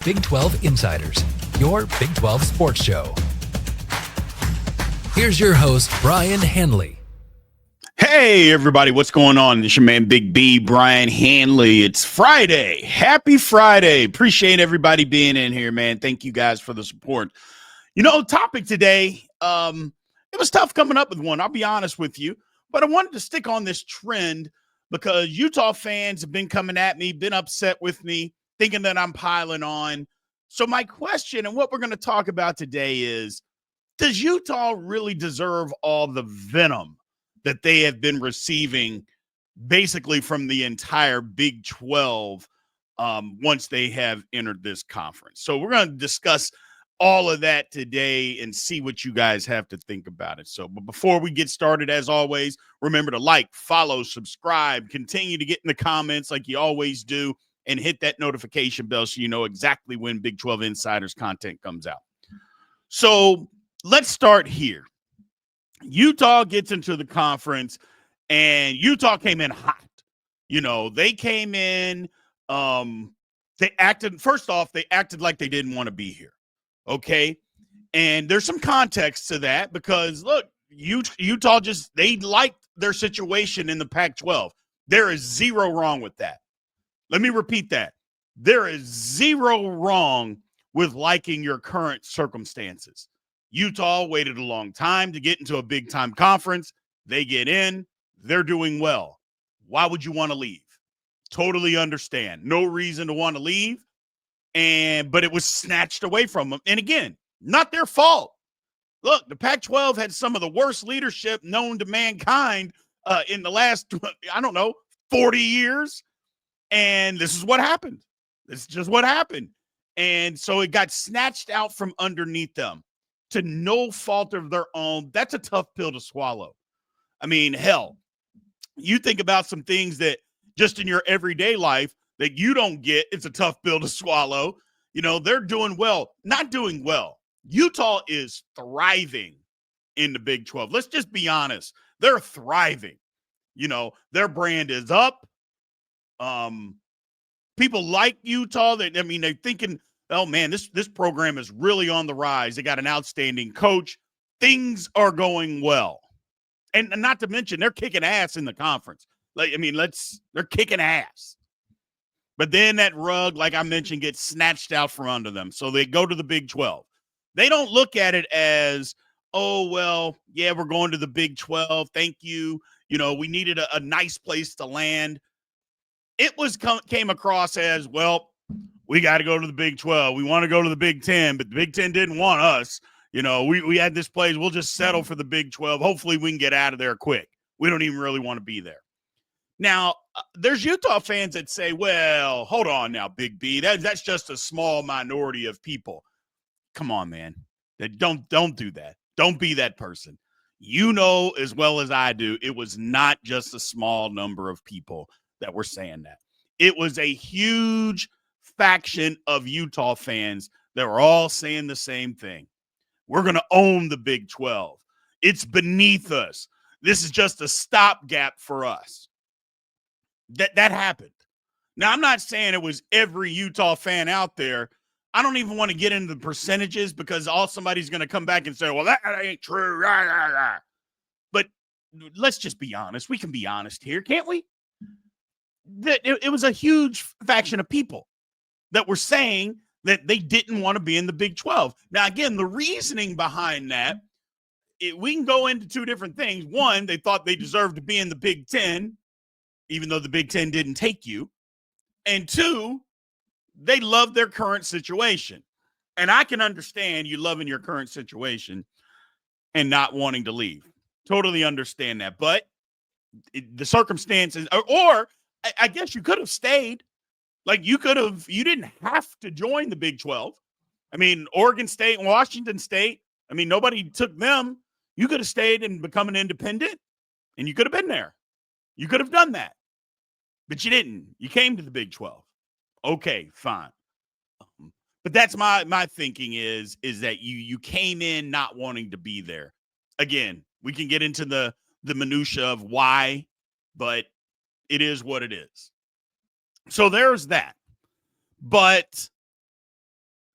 Big 12 Insiders, your Big 12 sports show. Here's your host, Brien Hanley. Hey, everybody, what's going on? It's your man, Big B, Brien Hanley. It's Friday. Happy Friday. Appreciate everybody being in here, man. Thank you guys for the support. You know, topic today, it was tough coming up with one, I'll be honest with you. But I wanted to stick on this trend because Utah fans have been coming at me, been upset with me, thinking that I'm piling on. So my question and what we're going to talk about today is, does Utah really deserve all the venom that they have been receiving basically from the entire Big 12 once they have entered this conference? So we're going to discuss all of that today and see what you guys have to think about it. So, but before we get started, as always, remember to like, follow, subscribe, continue to get in the comments like you always do, and hit that notification bell so you know exactly when Big 12 Insiders content comes out. So let's start here. Utah gets into the conference, and Utah came in hot. You know, they came in, they acted like they didn't want to be here. Okay. And there's some context to that because, look, Utah they liked their situation in the Pac-12. There is zero wrong with that. Let me repeat that. There is zero wrong with liking your current circumstances. Utah waited a long time to get into a big-time conference. They get in. They're doing well. Why would you want to leave? Totally understand. No reason to want to leave. But it was snatched away from them. And again, not their fault. Look, the Pac-12 had some of the worst leadership known to mankind in the last, 40 years. And this is what happened. This is just what happened. And so it got snatched out from underneath them to no fault of their own. That's a tough pill to swallow. I mean, hell, you think about some things that just in your everyday life that you don't get, it's a tough pill to swallow. You know, they're doing well, not doing well. Utah is thriving in the Big 12. Let's just be honest. They're thriving. You know, their brand is up. People like Utah. They're thinking, oh man, this program is really on the rise. They got an outstanding coach. Things are going well. And not to mention, they're kicking ass in the conference. They're kicking ass. But then that rug, like I mentioned, gets snatched out from under them. So they go to the Big 12. They don't look at it as, oh, well, yeah, we're going to the Big 12. Thank you. You know, we needed a nice place to land. It came across as, well, we got to go to the Big 12. We want to go to the Big 10, but the Big 10 didn't want us. You know, we had this place. We'll just settle for the Big 12. Hopefully we can get out of there quick. We don't even really want to be there. Now, there's Utah fans that say, well, hold on now, Big B. That's just a small minority of people. Come on, man. Don't do that. Don't be that person. You know as well as I do, it was not just a small number of people that were saying that. It was a huge faction of Utah fans that were all saying the same thing. We're going to own the Big 12. It's beneath us. This is just a stopgap for us. That happened. Now, I'm not saying it was every Utah fan out there. I don't even want to get into the percentages because somebody's going to come back and say, well, that ain't true. But let's just be honest. We can be honest here, can't we? It was a huge faction of people that were saying that they didn't want to be in the Big 12. Now, again, the reasoning behind that, we can go into two different things. One, they thought they deserved to be in the Big 10, even though the Big 10 didn't take you. And two, they love their current situation. And I can understand you loving your current situation and not wanting to leave. Totally understand that. But the circumstances, or I guess you could have stayed. Like you didn't have to join the Big 12. I mean, Oregon State and Washington State, nobody took them. You could have stayed and become an independent, and you could have been there. You could have done that. But you didn't. You came to the Big 12. Okay, fine. But that's my thinking is that you came in not wanting to be there. Again, we can get into the minutia of why, but it is what it is. So there's that. But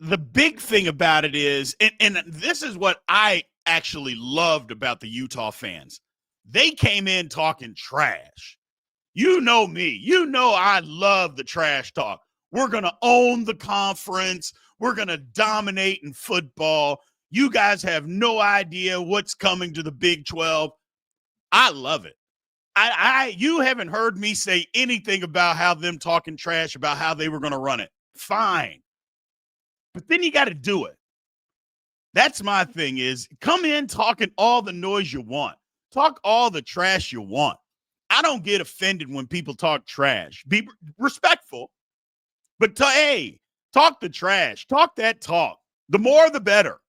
the big thing about it is, and this is what I actually loved about the Utah fans. They came in talking trash. You know me. You know I love the trash talk. We're going to own the conference. We're going to dominate in football. You guys have no idea what's coming to the Big 12. I love it. You haven't heard me say anything about how them talking trash about how they were going to run it. Fine. But then you got to do it. That's my thing is come in talking all the noise you want. Talk all the trash you want. I don't get offended when people talk trash. Be respectful, but hey, talk the trash. Talk that talk. The more, the better.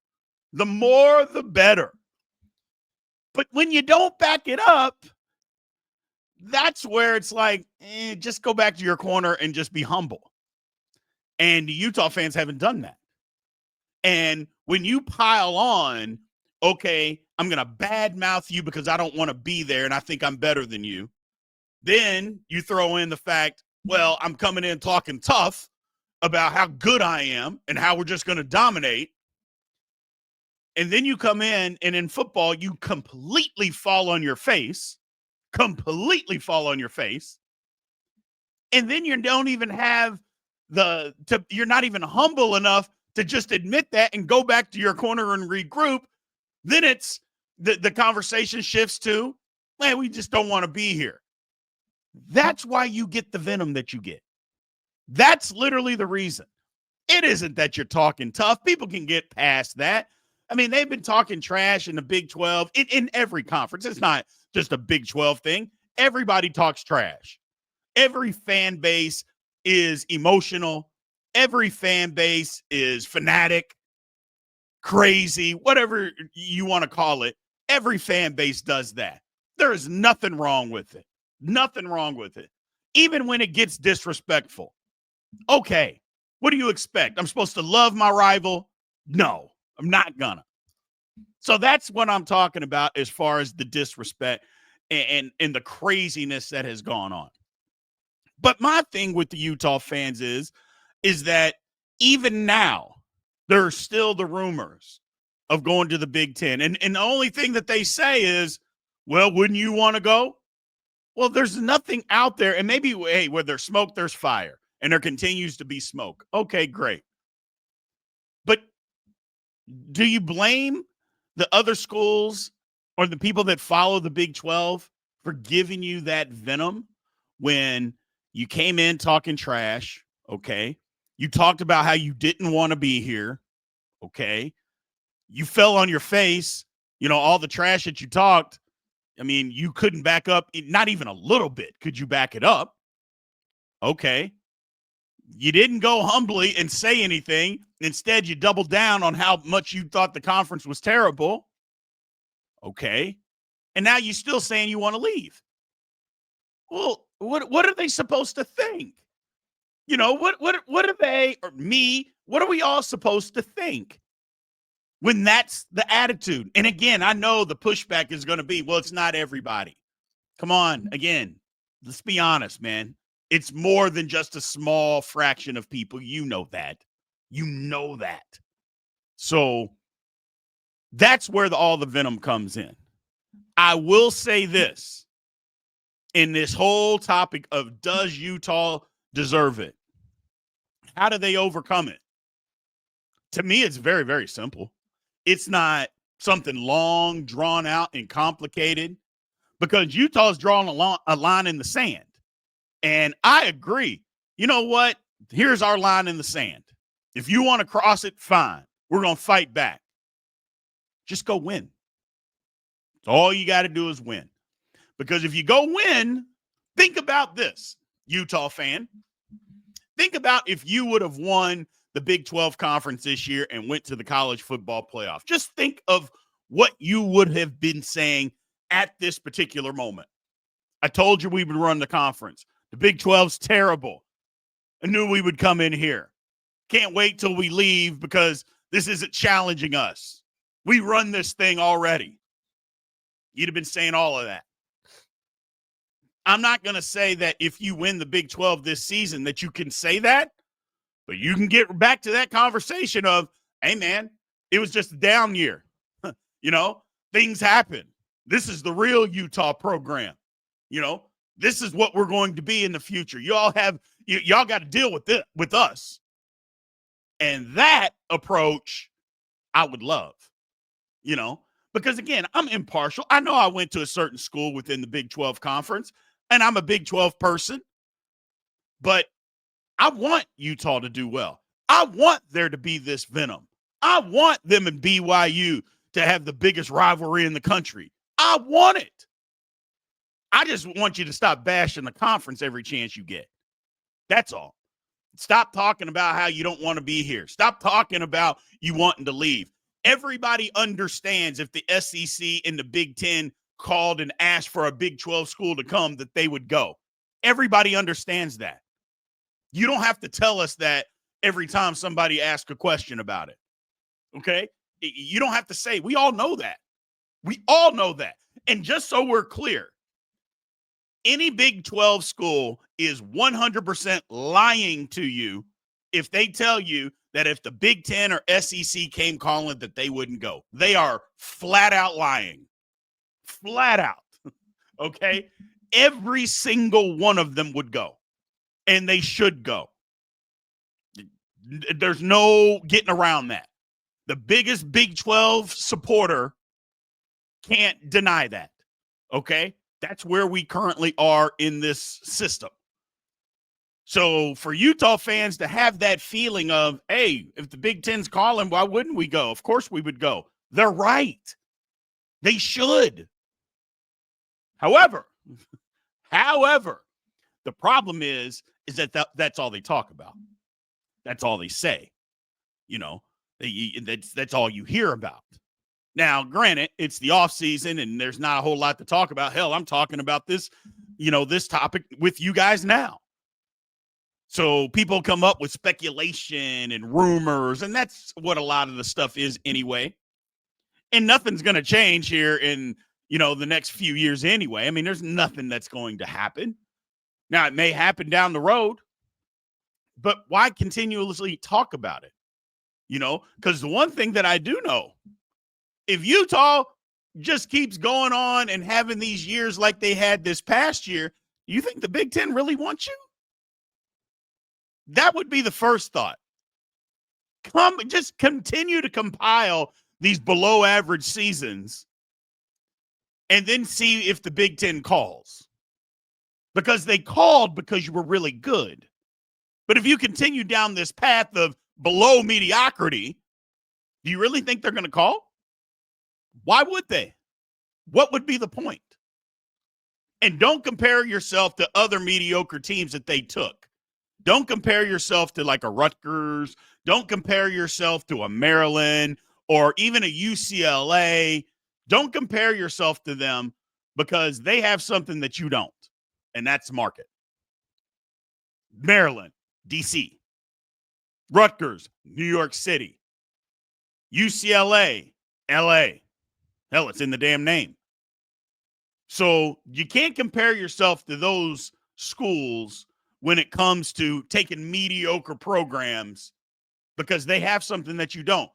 The more, the better. But when you don't back it up, that's where it's like, just go back to your corner and just be humble. And the Utah fans haven't done that. And when you pile on, okay, I'm going to badmouth you because I don't want to be there and I think I'm better than you. Then you throw in the fact, well, I'm coming in talking tough about how good I am and how we're just going to dominate. And then you come in and in football, you completely fall on your face. And then you don't even have you're not even humble enough to just admit that and go back to your corner and regroup. Then it's the conversation shifts to, man, we just don't want to be here. That's why you get the venom that you get. That's literally the reason. It isn't that you're talking tough. People can get past that. I mean, they've been talking trash in the Big 12 in every conference. It's not just a Big 12 thing. Everybody talks trash. Every fan base is emotional. Every fan base is fanatic, crazy, whatever you want to call it. Every fan base does that. There is nothing wrong with it. Nothing wrong with it. Even when it gets disrespectful. Okay, what do you expect? I'm supposed to love my rival? No, I'm not gonna. So that's what I'm talking about as far as the disrespect and the craziness that has gone on. But my thing with the Utah fans is that even now, there's still the rumors of going to the Big Ten. And the only thing that they say is, well, wouldn't you want to go? Well, there's nothing out there. And maybe, hey, where there's smoke, there's fire. And there continues to be smoke. Okay, great. But do you blame the other schools or the people that follow the Big 12 for giving you that venom when you came in talking trash? Okay. You talked about how you didn't want to be here. Okay. You fell on your face, all the trash that you talked. I mean, you couldn't back up, not even a little bit. Could you back it up? Okay. You didn't go humbly and say anything. Instead, you doubled down on how much you thought the conference was terrible. Okay. And now you're still saying you want to leave. Well, what are they supposed to think? What are they or me? What are we all supposed to think when that's the attitude? And again, I know the pushback is going to be, well, it's not everybody. Come on. Again, let's be honest, man. It's more than just a small fraction of people. You know that. So that's where all the venom comes in. I will say this in this whole topic of does Utah deserve it? How do they overcome it? To me, it's very, very simple. It's not something long, drawn out, and complicated because Utah's drawing a line in the sand. And I agree. You know what? Here's our line in the sand. If you want to cross it, fine. We're going to fight back. Just go win. All you got to do is win. Because if you go win, think about this, Utah fan. Think about if you would have won the Big 12 conference this year and went to the college football playoff. Just think of what you would have been saying at this particular moment. I told you we would run the conference. The Big 12's terrible. I knew we would come in here. Can't wait till we leave because this isn't challenging us. We run this thing already. You'd have been saying all of that. I'm not going to say that if you win the Big 12 this season that you can say that, But you can get back to that conversation of, hey, man, it was just a down year. Things happen. This is the real Utah program. This is what we're going to be in the future. Y'all got to deal with it with us. And that approach I would love, because again, I'm impartial. I know I went to a certain school within the Big 12 conference and I'm a Big 12 person, but I want Utah to do well. I want there to be this Venom. I want them and BYU to have the biggest rivalry in the country. I want it. I just want you to stop bashing the conference every chance you get. That's all. Stop talking about how you don't want to be here. Stop talking about you wanting to leave. Everybody understands if the SEC and the Big Ten called and asked for a Big 12 school to come, that they would go. Everybody understands that. You don't have to tell us that every time somebody asks a question about it. Okay? You don't have to say, we all know that. We all know that. And just so we're clear, any Big 12 school is 100% lying to you if they tell you that if the Big 10 or SEC came calling that they wouldn't go. They are flat out lying. Flat out. Okay? Every single one of them would go. And they should go. There's no getting around that. The biggest Big 12 supporter can't deny that. Okay? That's where we currently are in this system. So for Utah fans to have that feeling of, hey, if the Big Ten's calling, why wouldn't we go? Of course we would go. They're right. They should. However, the problem is that's all they talk about. That's all they say. That's all you hear about. Now, granted, it's the off season and there's not a whole lot to talk about. Hell, I'm talking about this, this topic with you guys now. So people come up with speculation and rumors, and that's what a lot of the stuff is anyway. And nothing's going to change here in, the next few years anyway. I mean, there's nothing that's going to happen. Now, it may happen down the road, but why continuously talk about it? Because the one thing that I do know, if Utah just keeps going on and having these years like they had this past year, you think the Big Ten really wants you? That would be the first thought. Just continue to compile these below average seasons and then see if the Big Ten calls. Because they called because you were really good. But if you continue down this path of below mediocrity, do you really think they're going to call? Why would they? What would be the point? And don't compare yourself to other mediocre teams that they took. Don't compare yourself to like a Rutgers. Don't compare yourself to a Maryland or even a UCLA. Don't compare yourself to them because they have something that you don't, and that's market. Maryland, D.C., Rutgers, New York City, UCLA, L.A. Hell, it's in the damn name. So you can't compare yourself to those schools when it comes to taking mediocre programs because they have something that you don't.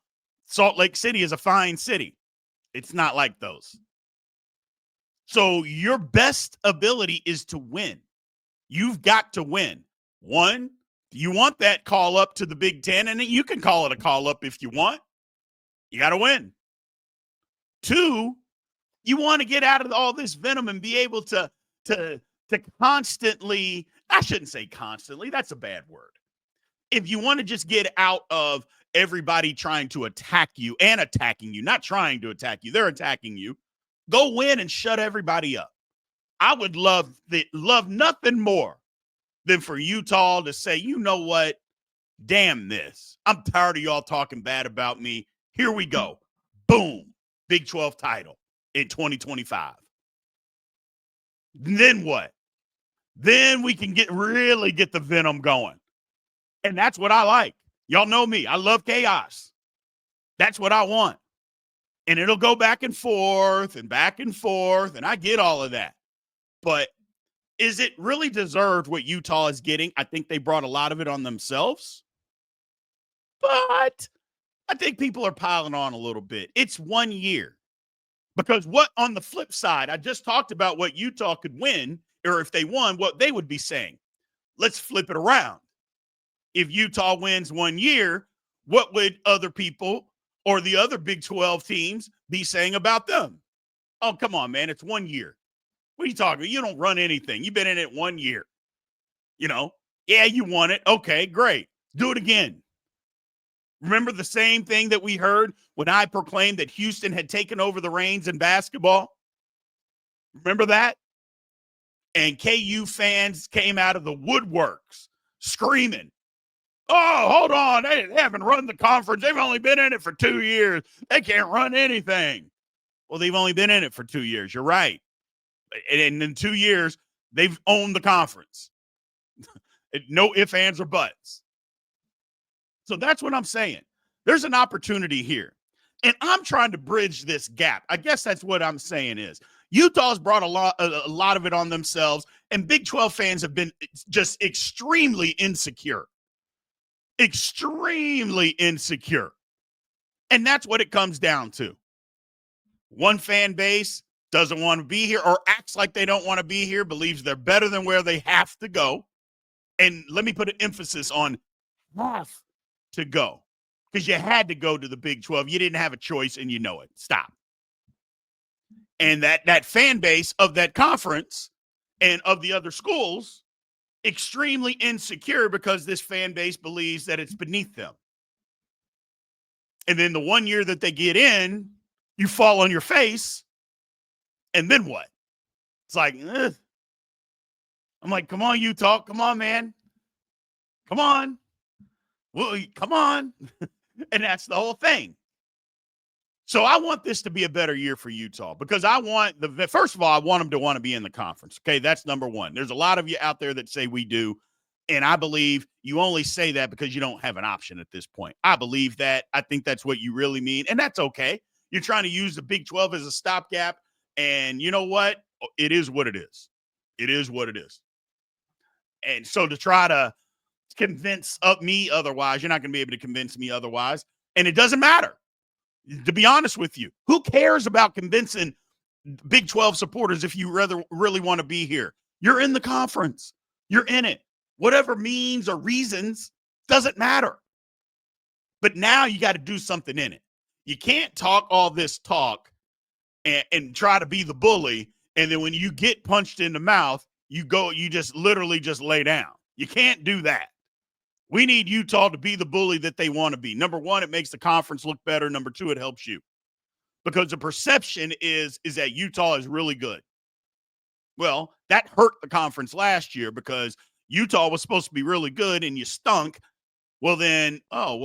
Salt Lake City is a fine city. It's not like those. So your best ability is to win. You've got to win. One, you want that call up to the Big Ten, and you can call it a call up if you want. You got to win. Two, you want to get out of all this venom and be able to constantly, I shouldn't say constantly, that's a bad word. If you want to just get out of everybody trying to attack you and attacking you, not trying to attack you, they're attacking you, go win and shut everybody up. I would love nothing more than for Utah to say, you know what? Damn this. I'm tired of y'all talking bad about me. Here we go. Boom. Big 12 title in 2025. Then what? Then we can really get the venom going. And that's what I like. Y'all know me. I love chaos. That's what I want. And it'll go back and forth, and I get all of that. But is it really deserved what Utah is getting? I think they brought a lot of it on themselves. But I think people are piling on a little bit. It's 1 year. Because what on the flip side, I just talked about what Utah could win, or if they won, what they would be saying. Let's flip it around. If Utah wins 1 year, what would other people or the other Big 12 teams be saying about them? Oh, come on, man. It's 1 year. What are you talking about? You don't run anything. You've been in it 1 year. Yeah, you won it. Okay, great. Do it again. Remember the same thing that we heard when I proclaimed that Houston had taken over the reins in basketball? Remember that? And KU fans came out of the woodworks screaming, oh, hold on. They haven't run the conference. They've only been in it for 2 years. They can't run anything. Well, they've only been in it for 2 years. You're right. And in 2 years, they've owned the conference. No ifs, ands, or buts. So that's what I'm saying. There's an opportunity here. And I'm trying to bridge this gap. I guess that's what I'm saying is Utah's brought a lot of it on themselves, and Big 12 fans have been just extremely insecure. Extremely insecure. And that's what it comes down to. One fan base doesn't want to be here or acts like they don't want to be here, believes they're better than where they have to go. And let me put an emphasis on have to go, because you had to go to the Big 12. You didn't have a choice, and you know it. Stop. And that fan base of that conference and of the other schools, extremely insecure because this fan base believes that it's beneath them. And then the 1 year that they get in, you fall on your face, and then what? It's like, ugh. I'm like, come on, Utah. Come on, man. Come on. Well, come on. And that's the whole thing. So I want this to be a better year for Utah because first of all, I want them to want to be in the conference. Okay, that's number one. There's a lot of you out there that say we do. And I believe you only say that because you don't have an option at this point. I believe that. I think that's what you really mean. And that's okay. You're trying to use the Big 12 as a stopgap. And you know what? It is what it is. It is what it is. And so to try to convince me otherwise, you're not going to be able to convince me otherwise. And it doesn't matter. To be honest with you, who cares about convincing Big 12 supporters if you really want to be here? You're in the conference. You're in it. Whatever means or reasons doesn't matter. But now you got to do something in it. You can't talk all this talk and try to be the bully. And then when you get punched in the mouth, you just literally just lay down. You can't do that. We need Utah to be the bully that they want to be. Number one, it makes the conference look better. Number two, it helps you. Because the perception is that Utah is really good. Well, that hurt the conference last year because Utah was supposed to be really good and you stunk. Well, then,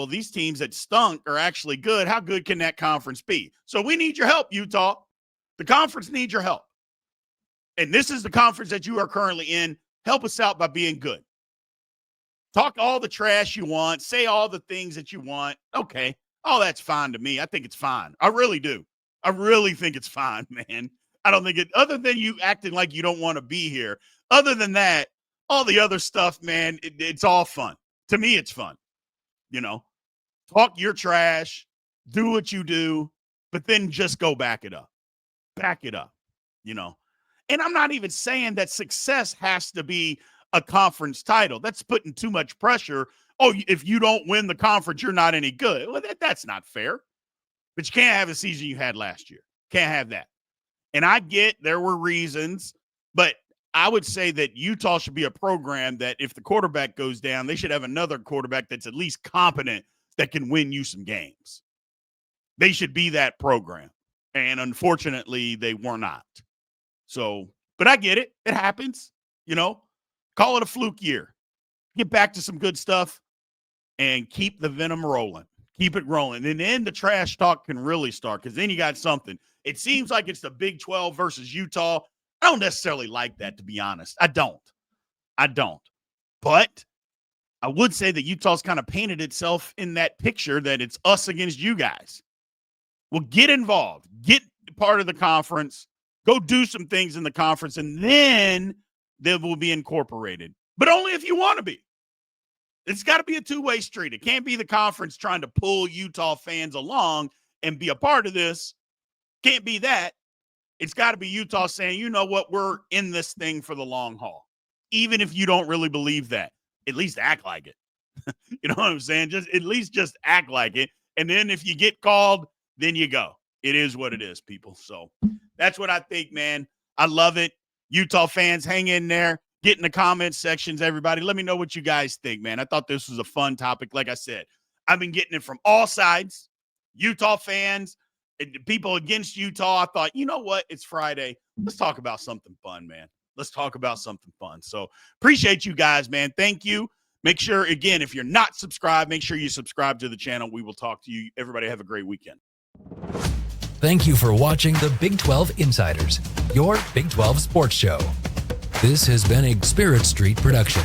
these teams that stunk are actually good. How good can that conference be? So we need your help, Utah. The conference needs your help. And this is the conference that you are currently in. Help us out by being good. Talk all the trash you want. Say all the things that you want. Okay. Oh, that's fine to me. I think it's fine. I really do. I really think it's fine, man. I don't think other than you acting like you don't want to be here. Other than that, all the other stuff, man, it's all fun. To me, it's fun. Talk your trash, do what you do, but then just go back it up. Back it up, And I'm not even saying that success has to be a conference title. That's putting too much pressure. Oh, if you don't win the conference, you're not any good. Well, that's not fair. But you can't have the season you had last year. Can't have that. And I get there were reasons, but I would say that Utah should be a program that if the quarterback goes down, they should have another quarterback that's at least competent that can win you some games. They should be that program. And unfortunately, they were not. So, but I get it. It happens, Call it a fluke year. Get back to some good stuff and keep the venom rolling. Keep it rolling. And then the trash talk can really start because then you got something. It seems like it's the Big 12 versus Utah. I don't necessarily like that, to be honest. I don't. But I would say that Utah's kind of painted itself in that picture that it's us against you guys. Well, get involved. Get part of the conference. Go do some things in the conference, and then they will be incorporated. But only if you want to be. It's got to be a two-way street. It can't be the conference trying to pull Utah fans along and be a part of this. Can't be that. It's got to be Utah saying, you know what, we're in this thing for the long haul. Even if you don't really believe that, at least act like it. You know what I'm saying? At least act like it. And then if you get called, then you go. It is what it is, people. So that's what I think, man. I love it. Utah fans, hang in there. Get in the comment sections, everybody. Let me know what you guys think, man. I thought this was a fun topic. Like I said, I've been getting it from all sides. Utah fans, people against Utah. I thought, you know what? It's Friday. Let's talk about something fun, man. Let's talk about something fun. So appreciate you guys, man. Thank you. Make sure, again, if you're not subscribed, make sure you subscribe to the channel. We will talk to you. Everybody have a great weekend. Thank you for watching the Big 12 Insiders, your Big 12 sports show. This has been a Spirit Street production.